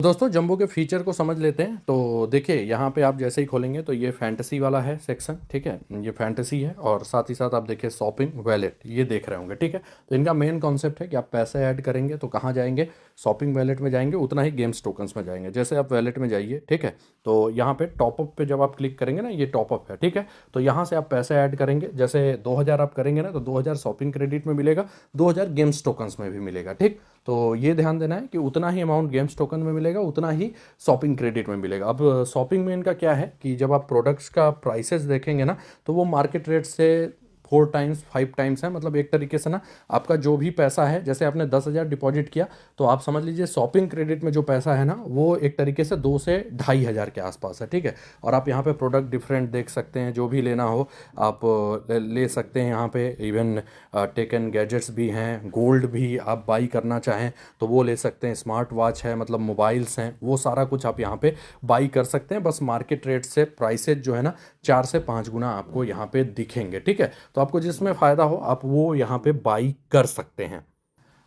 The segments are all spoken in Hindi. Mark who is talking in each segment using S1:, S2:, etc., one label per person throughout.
S1: दोस्तों जंबो के फीचर को समझ लेते हैं। तो देखिए यहाँ पे आप जैसे ही खोलेंगे तो ये फैंटेसी वाला है सेक्शन, ठीक है। ये फैंटेसी है और साथ ही साथ आप देखिए शॉपिंग वैलेट ये देख रहे होंगे, ठीक है। तो इनका मेन कॉन्सेप्ट है कि आप पैसे ऐड करेंगे तो कहाँ जाएंगे, शॉपिंग वैलेट में जाएंगे, उतना ही गेम्स टोकन्स में जाएंगे। जैसे आप वैलेट में जाइए, ठीक है, तो यहाँ पे टॉपअप पे जब आप क्लिक करेंगे ना, ये टॉपअप है, ठीक है। तो यहाँ से आप पैसे ऐड करेंगे, जैसे 2000 आप करेंगे ना तो 2000 शॉपिंग क्रेडिट में मिलेगा, 2000 गेम्स टोकन्स में भी मिलेगा, ठीक। तो ये ध्यान देना है कि उतना ही अमाउंट गेम्स टोकन में मिलेगा, उतना ही शॉपिंग क्रेडिट में मिलेगा। अब शॉपिंग में इनका क्या है कि जब आप प्रोडक्ट्स का प्राइसेस देखेंगे ना तो वो मार्केट रेट से 4 टाइम्स 5 टाइम्स है। मतलब एक तरीके से ना आपका जो भी पैसा है, जैसे आपने 10,000 डिपॉजिट किया तो आप समझ लीजिए शॉपिंग क्रेडिट में जो पैसा है ना वो एक तरीके से 2 से 2,500 के आसपास है, ठीक है। और आप यहाँ पे प्रोडक्ट डिफरेंट देख सकते हैं, जो भी लेना हो आप ले सकते हैं। यहाँ पे इवन टेकन गैजेट्स भी हैं, गोल्ड भी आप बाई करना चाहें तो वो ले सकते हैं, स्मार्ट वॉच है, मतलब मोबाइल्स हैं, वो सारा कुछ आप यहाँ पे बाई कर सकते हैं। बस मार्केट रेट से प्राइसेज जो है ना 4 से 5 गुना आपको यहाँ पे दिखेंगे, ठीक है। तो आपको जिसमें फ़ायदा हो आप वो यहाँ पे बाई कर सकते हैं।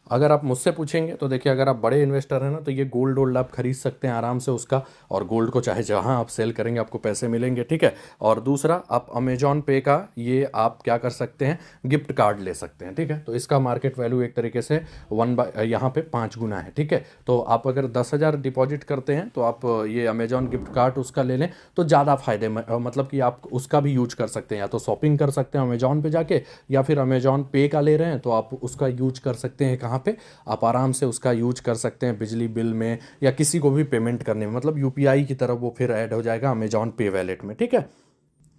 S1: अगर आप मुझसे पूछेंगे तो देखिए अगर आप बड़े इन्वेस्टर हैं ना तो ये गोल्ड वोल्ड आप खरीद सकते हैं आराम से उसका, और गोल्ड को चाहे जहां आप सेल करेंगे आपको पैसे मिलेंगे, ठीक है। और दूसरा आप अमेजॉन पे का ये आप क्या कर सकते हैं, गिफ्ट कार्ड ले सकते हैं, ठीक है। तो इसका मार्केट वैल्यू एक तरीके से 1 बाय यहाँ पे 5 गुना है, ठीक है। तो आप अगर 10,000 डिपॉजिट करते हैं तो आप ये अमेजॉन गिफ्ट कार्ड उसका ले लें तो ज़्यादा फायदे मतलब कि आप उसका भी यूज कर सकते हैं, या तो शॉपिंग कर सकते हैं अमेजॉन पे जाके, या फिर अमेजॉन पे का ले रहे हैं तो आप उसका यूज कर सकते हैं कहाँ पे, आप आराम से उसका यूज कर सकते हैं बिजली बिल में या किसी को भी पेमेंट करने में। मतलब यूपीआई की तरफ वो फिर ऐड हो जाएगा अमेजॉन पे वैलेट में, ठीक है।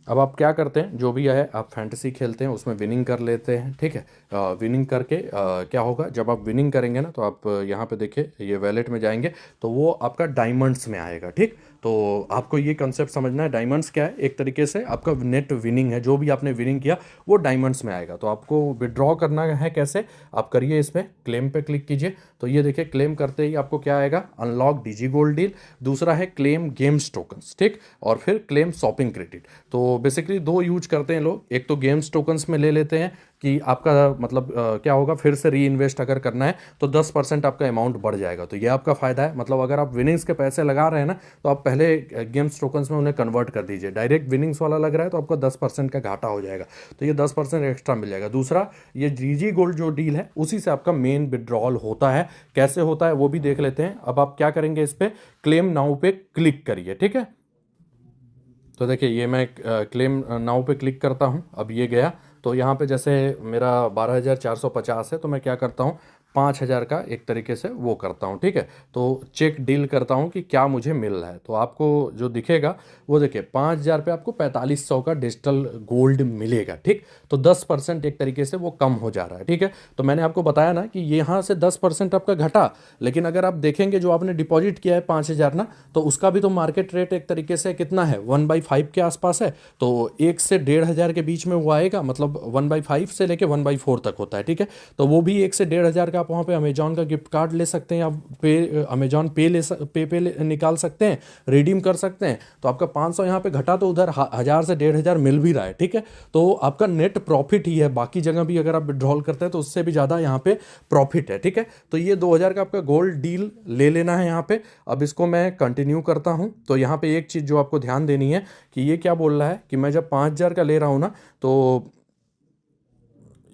S1: अब आप क्या करते हैं, जो भी है आप फैंटेसी खेलते हैं उसमें विनिंग कर लेते हैं, ठीक है। विनिंग करके क्या होगा, जब आप विनिंग करेंगे ना तो आप यहाँ पे देखिए ये वैलेट में जाएंगे तो वो आपका डायमंड्स में आएगा, ठीक। तो आपको ये कंसेप्ट समझना है, डायमंड्स क्या है, एक तरीके से आपका नेट विनिंग है, जो भी आपने विनिंग किया वो डायमंड्स में आएगा। तो आपको विड्रॉ करना है कैसे, आप करिए इसमें क्लेम पे क्लिक कीजिए। तो ये देखिए क्लेम करते ही आपको क्या आएगा, अनलॉक डीजी गोल्ड डील, दूसरा है क्लेम गेम्स टोकन्स, ठीक, और फिर क्लेम शॉपिंग क्रेडिट। तो बेसिकली दो यूज करते हैं लोग, एक तो गेम्स टोकन्स में ले लेते हैं कि आपका मतलब क्या होगा, फिर से री इन्वेस्ट अगर करना है तो 10% आपका अमाउंट बढ़ जाएगा, तो ये आपका फ़ायदा है। मतलब अगर आप विनिंग्स के पैसे लगा रहे हैं ना तो आप पहले गेम्स टोकन्स में उन्हें कन्वर्ट कर दीजिए, डायरेक्ट विनिंग्स वाला लग रहा है तो आपको 10% का घाटा हो जाएगा, तो ये 10% एक्स्ट्रा मिल जाएगा। दूसरा ये डीजी गोल्ड जो डील है उसी से आपका मेन विड्रॉल होता है, कैसे होता है वो भी देख लेते हैं। अब आप क्या करेंगे, इस पर क्लेम नाउ पे क्लिक करिए, ठीक है। तो देखिए ये मैं क्लेम नाउ पे क्लिक करता हूँ, अब ये गया। तो यहाँ पे जैसे मेरा 12,450 है तो मैं क्या करता हूँ, 5,000 का एक तरीके से वो करता हूँ, ठीक है। तो चेक डील करता हूँ कि क्या मुझे मिल रहा है। तो आपको जो दिखेगा वो देखिए 5,000 पे आपको 4,500 का डिजिटल गोल्ड मिलेगा, ठीक। तो 10% एक तरीके से वो कम हो जा रहा है, ठीक है। तो मैंने आपको बताया ना कि यहाँ से 10% आपका घटा, लेकिन अगर आप देखेंगे जो आपने डिपॉजिट किया है 5,000 ना, तो उसका भी तो मार्केट रेट एक तरीके से कितना है, 1/5 के आसपास है। तो 1 से 1,500 के बीच में वो आएगा, मतलब 1/5 से लेके 1/4 तक होता है, ठीक है। तो वो भी 1 से 1,500 का आप वहाँ पे अमेजॉन का गिफ्ट कार्ड ले सकते हैं, आप पे अमेजॉन पे निकाल सकते हैं, रिडीम कर सकते हैं। तो आपका 500 यहाँ पे घटा तो उधर 1,000 से 1,500 मिल भी रहा है, ठीक है। तो आपका नेट प्रॉफिट ही है, बाकी जगह भी अगर आप विड्रॉल करते हैं तो उससे भी ज़्यादा यहाँ पे प्रॉफिट है, ठीक है। तो ये 2,000 का आपका गोल्ड डील ले लेना है यहाँ पे। अब इसको मैं कंटिन्यू करता हूँ। तो यहाँ पे एक चीज़ जो आपको ध्यान देनी है कि ये क्या बोल रहा है कि मैं जब 5,000 का ले रहा हूँ ना तो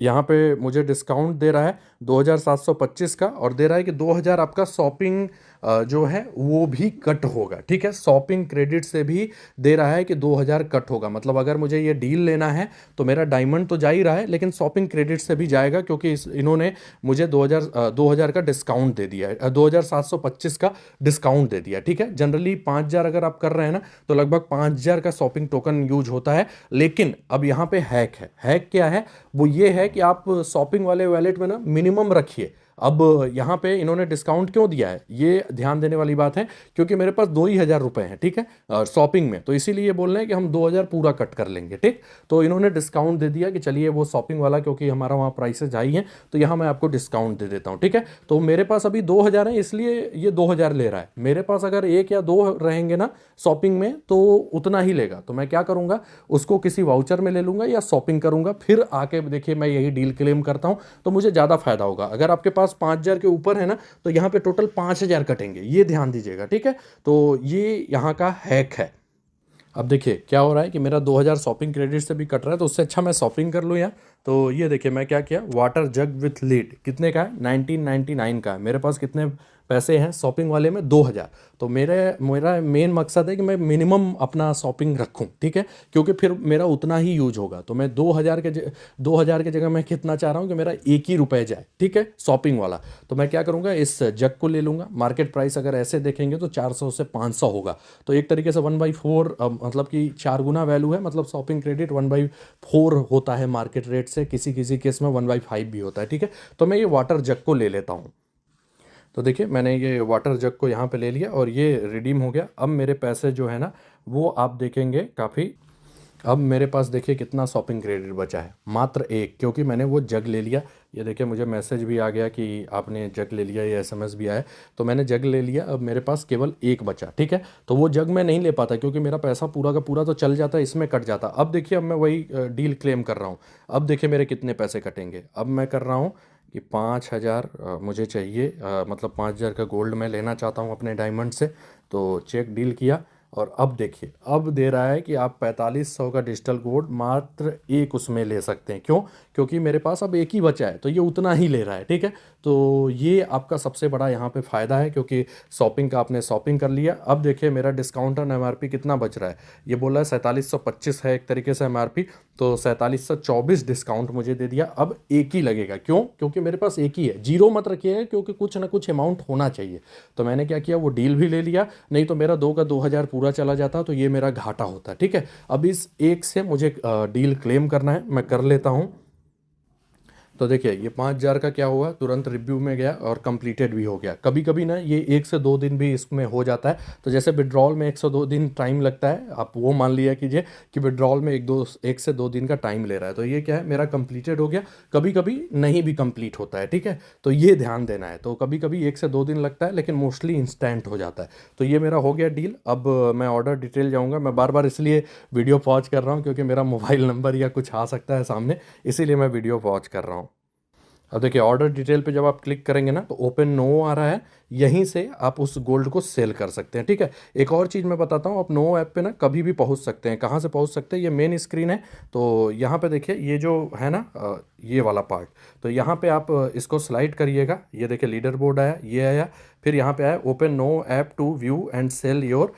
S1: यहाँ पे मुझे डिस्काउंट दे रहा है 2,725 का, और दे रहा है कि 2,000 आपका शॉपिंग जो है वो भी कट होगा, ठीक है। शॉपिंग क्रेडिट से भी दे रहा है कि 2,000 कट होगा। मतलब अगर मुझे ये डील लेना है तो मेरा डायमंड तो जा ही रहा है, लेकिन शॉपिंग क्रेडिट से भी जाएगा, क्योंकि इन्होंने मुझे 2,000 का डिस्काउंट दे दिया है, 2,725 का डिस्काउंट दे दिया, ठीक है। जनरली 5,000 अगर आप कर रहे हैं ना तो लगभग 5,000 का शॉपिंग टोकन यूज होता है। लेकिन अब यहाँ पे हैक है, हैक क्या है, वो ये है कि आप शॉपिंग वाले वैलेट में ना मिनिमम रखिए। अब यहाँ पे इन्होंने डिस्काउंट क्यों दिया है, ये ध्यान देने वाली बात है, क्योंकि मेरे पास 2,000 रुपए हैं, ठीक है, शॉपिंग में, तो इसीलिए ये बोल रहे हैं कि हम 2,000 पूरा कट कर लेंगे, ठीक। तो इन्होंने डिस्काउंट दे दिया कि चलिए वो शॉपिंग वाला, क्योंकि हमारा वहाँ प्राइसेज हाई हैं तो यहाँ मैं आपको डिस्काउंट दे देता हूँ, ठीक है। तो मेरे पास अभी 2,000 है इसलिए ये 2,000 ले रहा है। मेरे पास अगर 1 या 2 रहेंगे ना शॉपिंग में तो उतना ही लेगा। तो मैं क्या करूँगा, उसको किसी वाउचर में ले लूँगा या शॉपिंग करूँगा, फिर आके देखिए मैं यही डील क्लेम करता हूँ तो मुझे ज़्यादा फायदा होगा। अगर आपके पास पास 5,000 के ऊपर है ना, तो यहाँ पे टोटल 5,000 कटेंगे, ये ध्यान दीजिएगा, ठीक है। तो ये यहाँ का हैक है। अब देखिए क्या हो रहा है कि मेरा 2,000 शॉपिंग क्रेडिट से भी कट रहा है, तो उससे अच्छा मैं शॉपिंग कर लूँ यार। तो ये देखिए मैं क्या किया, वाटर जग विथ लीड कितने का है, 1999 का है। मेरे पास कितने पैसे हैं शॉपिंग वाले में, 2,000। तो मेरा मेन मकसद है कि मैं मिनिमम अपना शॉपिंग रखूं, ठीक है, क्योंकि फिर मेरा उतना ही यूज होगा। तो मैं 2,000 के जगह मैं कितना चाह रहा हूँ कि मेरा 1 ही रुपये जाए, ठीक है, शॉपिंग वाला। तो मैं क्या करूँगा, इस जग को ले लूँगा। मार्केट प्राइस अगर ऐसे देखेंगे तो 400 से 500 होगा। तो एक तरीके से 1/4, मतलब कि 4 गुना वैल्यू है। मतलब शॉपिंग क्रेडिट 1/4 होता है मार्केट रेट से, किसी किसी केस में 1/5 भी होता है, ठीक है। तो मैं ये वाटर जग को ले लेता हूँ। तो देखिए मैंने ये वाटर जग को यहाँ पे ले लिया और ये रिडीम हो गया। अब मेरे पैसे जो है ना वो आप देखेंगे काफ़ी, अब मेरे पास देखिए कितना शॉपिंग क्रेडिट बचा है, मात्र 1, क्योंकि मैंने वो जग ले लिया। ये देखिए मुझे मैसेज भी आ गया कि आपने जग ले लिया, ये एसएमएस भी आया। तो मैंने जग ले लिया, अब मेरे पास केवल 1 बचा, ठीक है। तो वो जग मैं नहीं ले पाता क्योंकि मेरा पैसा पूरा का पूरा तो चल जाता, इसमें कट जाता। अब देखिए अब मैं वही डील क्लेम कर रहा हूँ। अब देखिए मेरे कितने पैसे कटेंगे। अब मैं कर रहा हूँ कि 5,000 मुझे चाहिए, मतलब 5,000 का गोल्ड मैं लेना चाहता हूँ अपने डायमंड से। तो चेक डील किया और अब देखिए अब दे रहा है कि आप 4,500 का डिजिटल गोल्ड मात्र 1 उसमें ले सकते हैं। क्यों? क्योंकि मेरे पास अब 1 ही बचा है, तो ये उतना ही ले रहा है, ठीक है। तो ये आपका सबसे बड़ा यहाँ पे फ़ायदा है, क्योंकि शॉपिंग का आपने शॉपिंग कर लिया। अब देखिए मेरा डिस्काउंट ऑन एमआरपी कितना बच रहा है, ये बोला है 4,725 है एक तरीके से एमआरपी, तो 4,724 डिस्काउंट मुझे दे दिया। अब 1 ही लगेगा, क्यों? क्योंकि मेरे पास 1 ही है। जीरो मत रखिएगा क्योंकि कुछ ना कुछ अमाउंट होना चाहिए। तो मैंने क्या किया, वो डील भी ले लिया, नहीं तो मेरा 2 का 2,000 पूरा चला जाता, तो ये मेरा घाटा होता, ठीक है। अब इस 1 से मुझे डील क्लेम करना है, मैं कर लेता हूँ। तो देखिए ये 5,000 का क्या हुआ, तुरंत रिव्यू में गया और कंप्लीटेड भी हो गया। कभी कभी ना ये 1 से 2 दिन भी इसमें हो जाता है। तो जैसे विड्रॉल में 1 से 2 दिन टाइम लगता है, आप वो मान लिया कीजिए कि विड्रॉल में 1 से 2 दिन का टाइम ले रहा है। तो ये क्या है, मेरा कंप्लीटेड हो गया। कभी कभी नहीं भी कंप्लीट होता है, ठीक है, तो ये ध्यान देना है। तो कभी कभी 1 से 2 दिन लगता है, लेकिन मोस्टली इंस्टेंट हो जाता है। तो ये मेरा हो गया डील। अब मैं ऑर्डर डिटेल जाऊँगा। मैं बार बार इसलिए वीडियो पॉज कर रहा हूँ क्योंकि मेरा मोबाइल नंबर या कुछ आ सकता है सामने, इसीलिए मैं वीडियो पॉज कर रहा हूँ। अब देखिए ऑर्डर डिटेल पे जब आप क्लिक करेंगे ना तो ओपन नो आ रहा है, यहीं से आप उस गोल्ड को सेल कर सकते हैं, ठीक है। एक और चीज़ मैं बताता हूँ, आप नो ऐप पे ना कभी भी पहुँच सकते हैं। कहाँ से पहुँच सकते हैं, ये मेन स्क्रीन है। तो यहाँ पे देखिए ये जो है ना ये वाला पार्ट, तो यहाँ पे आप इसको स्लाइड करिएगा। ये देखिए लीडर बोर्ड आया, ये आया, फिर यहाँ पे आया open no app to view and sell your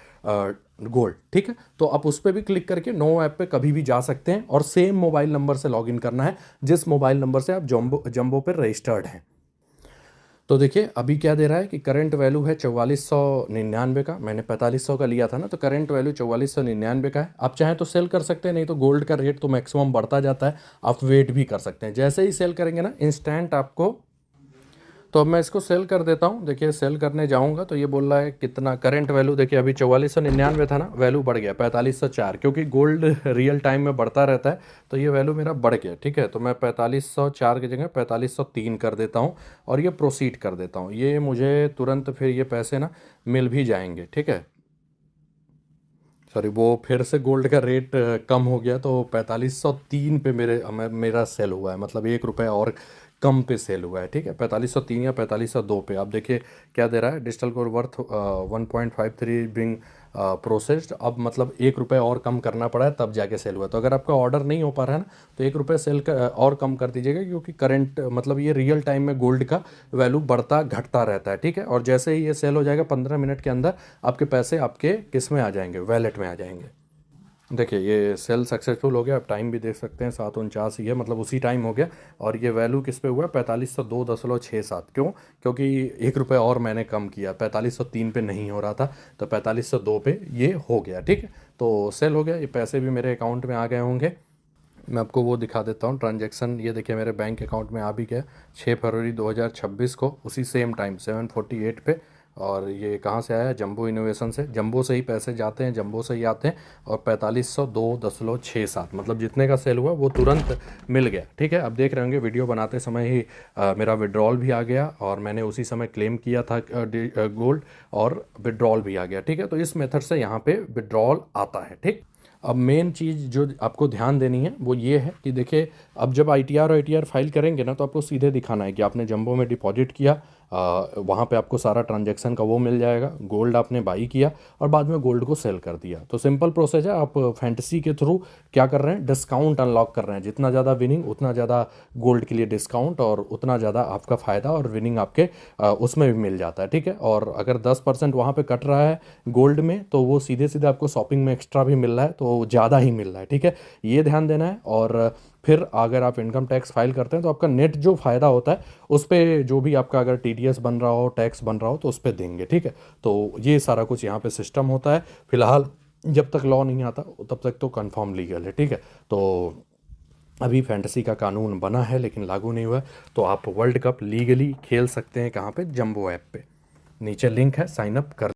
S1: gold, ठीक है। तो आप उस पर भी क्लिक करके नो ऐप पे कभी भी जा सकते हैं और सेम मोबाइल नंबर से लॉगिन करना है जिस मोबाइल नंबर से आप जंबो पे रजिस्टर्ड हैं। तो देखिए अभी क्या दे रहा है कि करंट वैल्यू है 4,499 का। मैंने 4,500 का लिया था ना, तो करंट वैल्यू 4,499 का है। आप चाहें तो सेल कर सकते हैं, नहीं तो गोल्ड का रेट तो मैक्सिमम बढ़ता जाता है, आप वेट भी कर सकते हैं। जैसे ही सेल करेंगे ना इंस्टेंट आपको, तो अब मैं इसको सेल कर देता हूँ। देखिए सेल करने जाऊँगा तो ये बोल रहा है कितना करंट वैल्यू, देखिए अभी 4,499 था ना, वैल्यू बढ़ गया 4,504, क्योंकि गोल्ड रियल टाइम में बढ़ता रहता है। तो ये वैल्यू मेरा बढ़ गया, ठीक है। तो मैं 4,504 की जगह 4,503 कर देता हूँ और ये प्रोसीड कर देता हूँ। ये मुझे तुरंत फिर ये पैसे ना मिल भी जाएंगे, ठीक है। सॉरी, वो फिर से गोल्ड का रेट कम हो गया, तो 4,503 पे मेरा सेल हुआ है, मतलब 1 रुपये और कम पे सेल हुआ है, ठीक है। 4,503 या 4,502 पे। आप देखिए क्या दे रहा है, digital gold worth 1.53 being processed. अब मतलब 1 रुपये और कम करना पड़ा है तब जाके सेल हुआ। तो अगर आपका ऑर्डर नहीं हो पा रहा है ना, तो 1 रुपये सेल का और कम कर दीजिएगा, क्योंकि करंट मतलब ये रियल टाइम में गोल्ड का वैल्यू बढ़ता घटता रहता है, ठीक है। और जैसे ही ये सेल हो जाएगा 15 मिनट के अंदर आपके पैसे आपके किस में आ जाएंगे, वैलेट में आ जाएंगे। देखिए ये सेल सक्सेसफुल हो गया। आप टाइम भी देख सकते हैं, 7:49 ही है, मतलब उसी टाइम हो गया। और ये वैल्यू किस पे हुआ, 4,502.67। क्यों? क्योंकि 1 रुपये और मैंने कम किया, 4,503 पे नहीं हो रहा था, तो 4,502 पे ये हो गया, ठीक है। तो सेल हो गया, ये पैसे भी मेरे अकाउंट में आ गए होंगे। मैं आपको वो दिखा देता हूँ ट्रांजैक्शन। ये देखिए मेरे बैंक अकाउंट में आ भी गया 6 फरवरी 2026 को, उसी सेम टाइम 7:48 पे। और ये कहाँ से आया, जंबो इनोवेशन से। जंबो से ही पैसे जाते हैं, जंबो से ही आते हैं। और 4,502.67, मतलब जितने का सेल हुआ वो तुरंत मिल गया, ठीक है। अब देख रहे होंगे वीडियो बनाते समय ही मेरा विड्रॉल भी आ गया और मैंने उसी समय क्लेम किया था गोल्ड, और विड्रॉल भी आ गया, ठीक है। तो इस मेथड से यहाँ पे विड्रॉल आता है, ठीक। अब मेन चीज़ जो आपको ध्यान देनी है वो ये है कि देखिए, अब जब ITR और ATR फाइल करेंगे ना, तो आपको सीधे दिखाना है कि आपने जंबो में डिपॉजिट किया, वहाँ पे आपको सारा ट्रांजैक्शन का वो मिल जाएगा, गोल्ड आपने बाई किया और बाद में गोल्ड को सेल कर दिया। तो सिंपल प्रोसेस है। आप फैंटेसी के थ्रू क्या कर रहे हैं, डिस्काउंट अनलॉक कर रहे हैं। जितना ज़्यादा विनिंग उतना ज़्यादा गोल्ड के लिए डिस्काउंट, और उतना ज़्यादा आपका फ़ायदा और विनिंग आपके उसमें भी मिल जाता है, ठीक है। और अगर 10% वहाँ पे कट रहा है गोल्ड में, तो वो सीधे सीधे आपको शॉपिंग में एक्स्ट्रा भी मिल रहा है, तो ज़्यादा ही मिल रहा है, ठीक है। ये ध्यान देना है। और फिर अगर आप इनकम टैक्स फाइल करते हैं तो आपका नेट जो फ़ायदा होता है उस पर जो भी आपका अगर TDS बन रहा हो, टैक्स बन रहा हो, तो उस पर देंगे, ठीक है। तो ये सारा कुछ यहाँ पे सिस्टम होता है। फिलहाल जब तक लॉ नहीं आता तब तक तो कंफर्म लीगल है, ठीक है। तो अभी फैंटेसी का कानून बना है लेकिन लागू नहीं हुआ है। तो आप वर्ल्ड कप लीगली खेल सकते हैं कहाँ पे, जंबो ऐप पे। नीचे लिंक है, साइन अप कर